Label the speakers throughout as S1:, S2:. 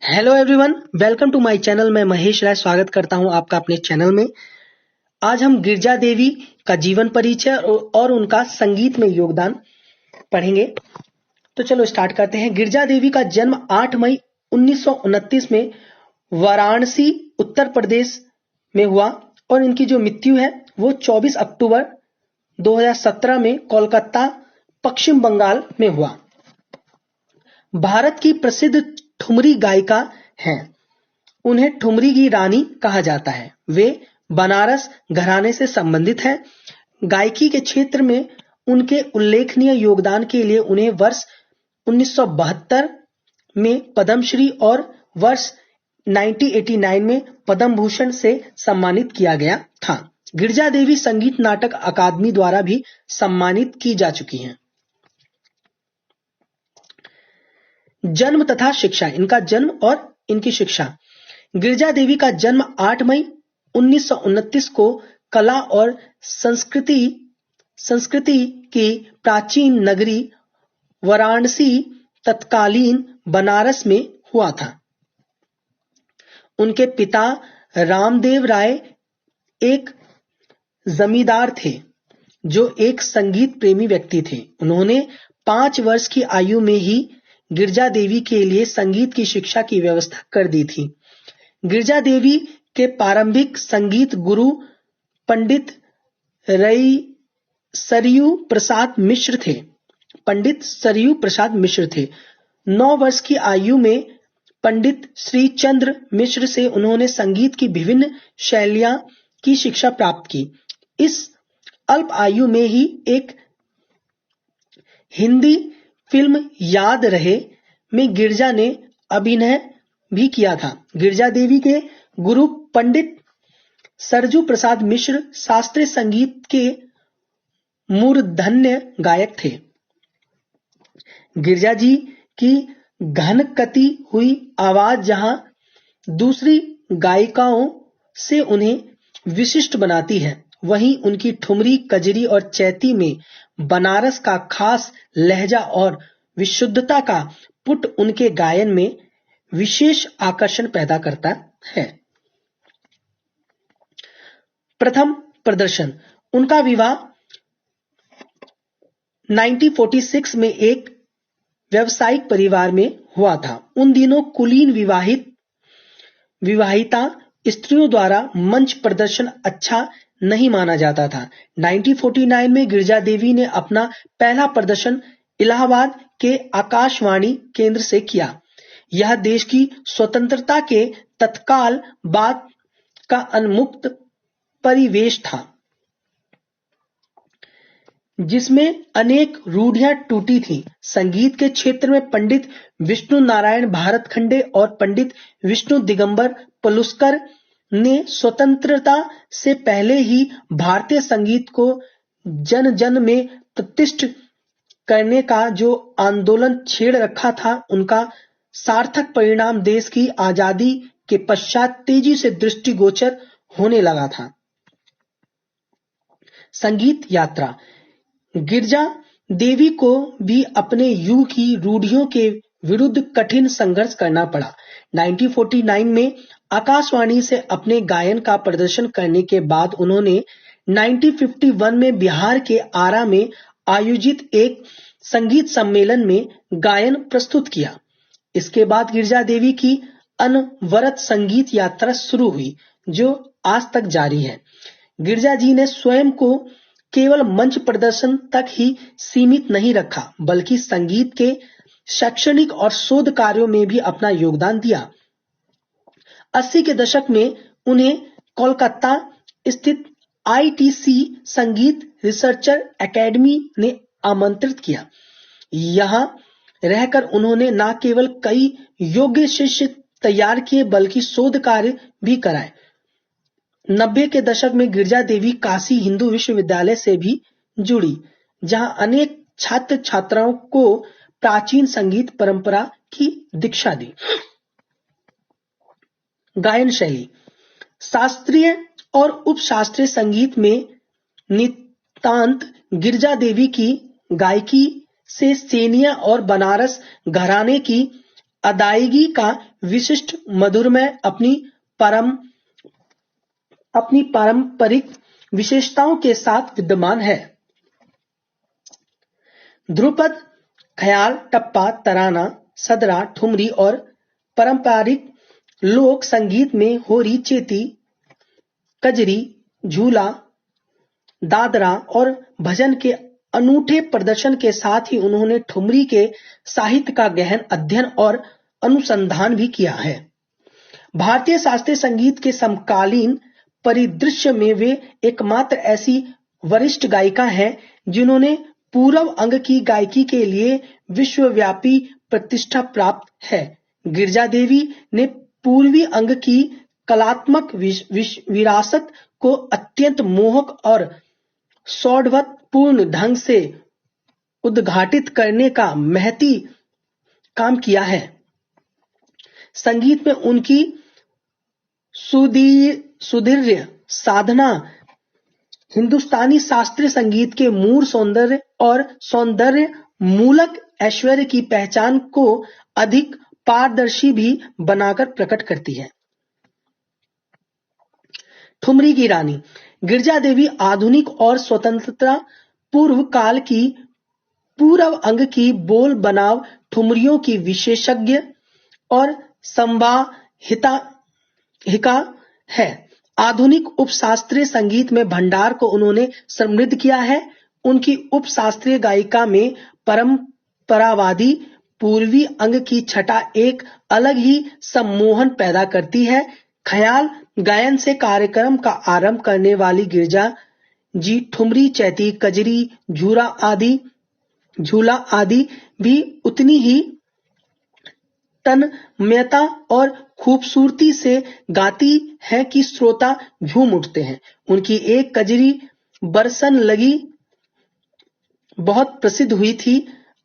S1: Hello everyone, welcome to my channel. मैं महेश राय स्वागत करता हूं आपका अपने चैनल में। आज हम गिरजा देवी का जीवन परिचय और उनका संगीत में योगदान पढ़ेंगे। तो चलो स्टार्ट करते हैं। गिरजा देवी का जन्म 8 मई 1929 में वाराणसी उत्तर प्रदेश में हुआ और इनकी जो मृत्यु है वो 24 अक्टूबर 2017 में कोलकाता पश्चिम बंगाल में हुआ। भारत की प्रसिद्ध ठुमरी गायिका हैं। उन्हें ठुमरी की रानी कहा जाता है। वे बनारस घराने से संबंधित हैं। गायकी के क्षेत्र में उनके उल्लेखनीय योगदान के लिए उन्हें वर्ष 1972 में पद्मश्री और वर्ष 1989 में पद्म भूषण से सम्मानित किया गया था। गिरजा देवी संगीत नाटक अकादमी द्वारा भी सम्मानित की जा चुकी हैं। जन्म तथा शिक्षा। इनका जन्म और इनकी शिक्षा। गिरजा देवी का जन्म 8 मई 1929 को कला और संस्कृति की प्राचीन नगरी वाराणसी तत्कालीन बनारस में हुआ था। उनके पिता रामदेव राय एक जमींदार थे जो एक संगीत प्रेमी व्यक्ति थे। उन्होंने 5 वर्ष की आयु में ही गिरजा देवी के लिए संगीत की शिक्षा की व्यवस्था कर दी थी। गिरजा देवी के प्रारंभिक संगीत गुरु पंडित सरयू प्रसाद मिश्र थे। 9 वर्ष की आयु में पंडित श्रीचंद्र मिश्र से उन्होंने संगीत की विभिन्न शैलियां की शिक्षा प्राप्त की। इस अल्प आयु में ही एक हिंदी फिल्म याद रहे में गिरजा ने अभिनय भी किया था। गिरजा देवी के गुरु पंडित सरजू प्रसाद मिश्र शास्त्रीय संगीत के मूर्धन्य गायक थे। गिरजा जी की घनकती हुई आवाज जहां दूसरी गायिकाओं से उन्हें विशिष्ट बनाती है, वहीं उनकी ठुमरी, कजरी और चैती में बनारस का खास लहजा और विशुद्धता का पुट उनके गायन में विशेष आकर्षण पैदा करता है। प्रथम प्रदर्शन। उनका विवाह 1946 में एक व्यावसायिक परिवार में हुआ था। उन दिनों कुलीन विवाहिता स्त्रियों द्वारा मंच प्रदर्शन अच्छा नहीं माना जाता था। 1949 में गिरजा देवी ने अपना पहला प्रदर्शन इलाहाबाद के आकाशवाणी केंद्र से किया। यह देश की स्वतंत्रता के तत्काल बाद का उन्मुक्त परिवेश था, जिसमें अनेक रूढ़ियां टूटी थी। संगीत के क्षेत्र में पंडित विष्णु नारायण भारतखंडे और पंडित विष्णु दिगंबर पलुस्कर ने स्वतंत्रता से पहले ही भारतीय संगीत को जन जन में प्रतिष्ठित करने का जो आंदोलन छेड़ रखा था, उनका सार्थक परिणाम देश की आजादी के पश्चात तेजी से दृष्टिगोचर होने लगा था। संगीत यात्रा। गिरजा देवी को भी अपने युग की रूढ़ियों के विरुद्ध कठिन संघर्ष करना पड़ा। 1949 में आकाशवाणी से अपने गायन का प्रदर्शन करने के बाद उन्होंने 1951 में बिहार के आरा में आयोजित एक संगीत सम्मेलन में गायन प्रस्तुत किया। इसके बाद गिरजा देवी की अनवरत संगीत यात्रा शुरू हुई, जो आज तक जारी है। गिरजा जी ने स्वयं को केवल मंच प्रदर्शन तक ही सीमित नहीं रखा, बल्कि संगीत के शैक्षणिक और शोध कार्यों में भी अपना योगदान दिया। 80 के दशक में उन्हें कोलकाता स्थित ITC संगीत रिसर्चर एकेडमी ने आमंत्रित किया। यहां रहकर उन्होंने न केवल कई योग्य शिष्य तैयार किए, बल्कि शोध कार्य भी कराए। 90 के दशक में गिरजा देवी काशी हिंदू विश्वविद्यालय से भी जुड़ी, जहां अनेक छात्र छात्राओं को प्राचीन संगीत परंपरा की दीक्षा दी। गायन शैली। शास्त्रीय और उपशास्त्रीय संगीत में नितांत गिरजा देवी की गायकी से सेनिया और बनारस घराने की अदायगी का विशिष्ट मधुरमय अपनी पारंपरिक विशेषताओं के साथ विद्यमान है। ध्रुपद, ख्याल, टप्पा, तराना, सदरा, ठुमरी और पारंपरिक लोक संगीत में होरी, चेती, कजरी, झूला, दादरा और भजन के अनूठे प्रदर्शन के साथ ही उन्होंने ठुमरी के साहित्य का गहन अध्ययन और अनुसंधान भी किया है। भारतीय शास्त्रीय संगीत के समकालीन परिदृश्य में वे एकमात्र ऐसी वरिष्ठ गायिका हैं जिन्होंने पूर्व अंग की गायकी के लिए विश्वव्यापी प्रतिष्ठा प्राप्त है। गिरिजा देवी ने पूर्वी अंग की कलात्मक विरासत को अत्यंत मोहक और सौहार्दपूर्ण ढंग से उद्घाटित करने का महती काम किया है। संगीत में उनकी सुदृढ़ साधना हिंदुस्तानी शास्त्रीय संगीत के मूल सौंदर्य और सौंदर्य मूलक ऐश्वर्य की पहचान को अधिक पारदर्शी भी बनाकर प्रकट करती है। ठुमरी की रानी गिरिजा देवी आधुनिक और स्वतंत्रता पूर्व काल की पूर्व अंग की बोल बनाव ठुमरियों की विशेषज्ञ और संवाहिका है। आधुनिक उपशास्त्रीय संगीत में भंडार को उन्होंने समृद्ध किया है। उनकी उपशास्त्रीय गायिका में परंपरावादी पूर्वी अंग की छटा एक अलग ही सम्मोहन पैदा करती है। ख्याल गायन से कार्यक्रम का आरंभ करने वाली गिरिजा जी ठुमरी, चैती, कजरी, झूला आदि भी उतनी ही तन्मयता और खूबसूरती से गाती है कि श्रोता झूम उठते हैं। उनकी एक कजरी बरसन लगी बहुत प्रसिद्ध हुई थी।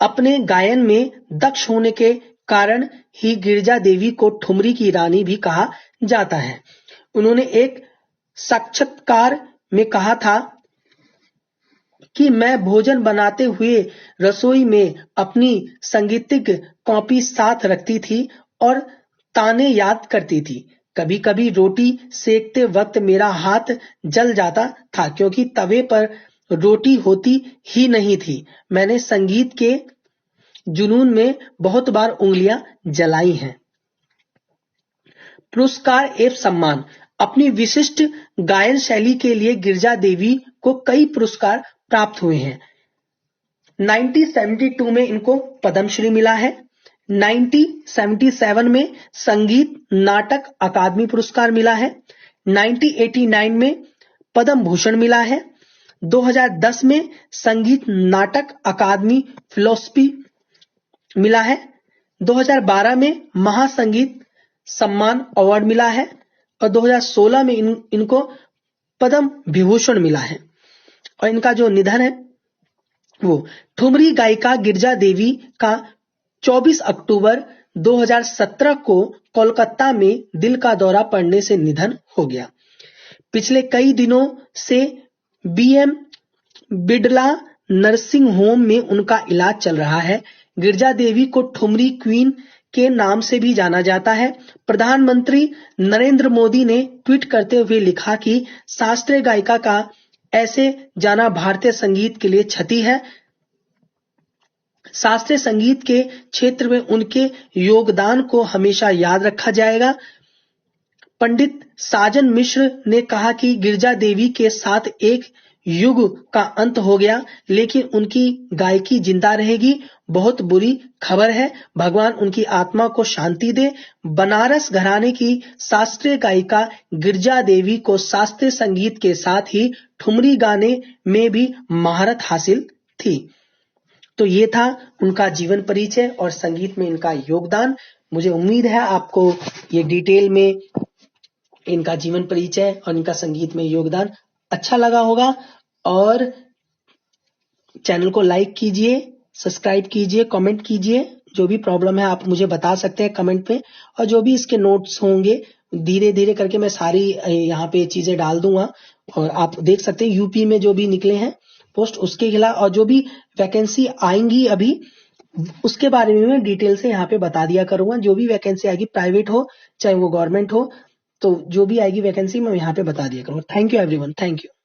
S1: अपने गायन में दक्ष होने के कारण ही गिरिजा देवी को ठुमरी की रानी भी कहा जाता है। उन्होंने एक साक्षात्कार में कहा था कि मैं भोजन बनाते हुए रसोई में अपनी संगीतिक कॉपी साथ रखती थी और ताने याद करती थी। कभी कभी रोटी सेकते वक्त मेरा हाथ जल जाता था क्योंकि तवे पर रोटी होती ही नहीं थी। मैंने संगीत के जुनून में बहुत बार उंगलियां जलाई हैं। पुरस्कार एवं सम्मान अपनी विशिष्ट गायन शैली के लिए गिरिजा देवी को कई पुरस्कार प्राप्त हुए हैं। 1972 में इनको पद्मश्री मिला है। 1977 में संगीत नाटक अकादमी पुरस्कार मिला है। 1989 में पद्म भूषण मिला है। 2010 में संगीत नाटक अकादमी फिलोसफी मिला है। 2012 में महासंगीत सम्मान अवार्ड मिला है और 2016 में इनको पद्म विभूषण मिला है। और इनका जो निधन है वो ठुमरी गायिका गिरिजा देवी का 24 अक्टूबर 2017 को कोलकाता में दिल का दौरा पड़ने से निधन हो गया। पिछले कई दिनों से बीएम बिड़ला नर्सिंग होम में उनका इलाज चल रहा है। गिरिजा देवी को ठुमरी क्वीन के नाम से भी जाना जाता है। प्रधानमंत्री नरेंद्र मोदी ने ट्वीट करते हुए लिखा कि शास्त्रीय गायिका का ऐसे जाना भारतीय संगीत के लिए क्षति है। शास्त्रीय संगीत के क्षेत्र में उनके योगदान को हमेशा याद रखा जाएगा। पंडित साजन मिश्र ने कहा कि गिरिजा देवी के साथ एक युग का अंत हो गया, लेकिन उनकी गायकी जिंदा रहेगी। बहुत बुरी खबर है, भगवान उनकी आत्मा को शांति दे। बनारस घराने की शास्त्रीय गायिका गिरिजा देवी को शास्त्रीय संगीत के साथ ही ठुमरी गाने में भी महारत हासिल थी। तो ये था उनका जीवन परिचय और संगीत में इनका योगदान। मुझे उम्मीद है आपको ये डिटेल में इनका जीवन परिचय और इनका संगीत में योगदान अच्छा लगा होगा। और चैनल को लाइक कीजिए, सब्सक्राइब कीजिए, कमेंट कीजिए। जो भी प्रॉब्लम है आप मुझे बता सकते हैं कमेंट पे। और जो भी इसके नोट्स होंगे धीरे धीरे करके मैं सारी यहाँ पे चीजें डाल दूंगा और आप देख सकते हैं यूपी में जो भी निकले हैं पोस्ट उसके खिलाफ और जो भी वैकेंसी आएंगी अभी उसके बारे में मैं डिटेल से यहाँ पे बता दिया करूंगा। जो भी वैकेंसी आएगी, प्राइवेट हो चाहे वो गवर्नमेंट हो, तो जो भी आएगी वैकेंसी मैं यहाँ पे बता दिया करूंगा। Thank you everyone, thank you.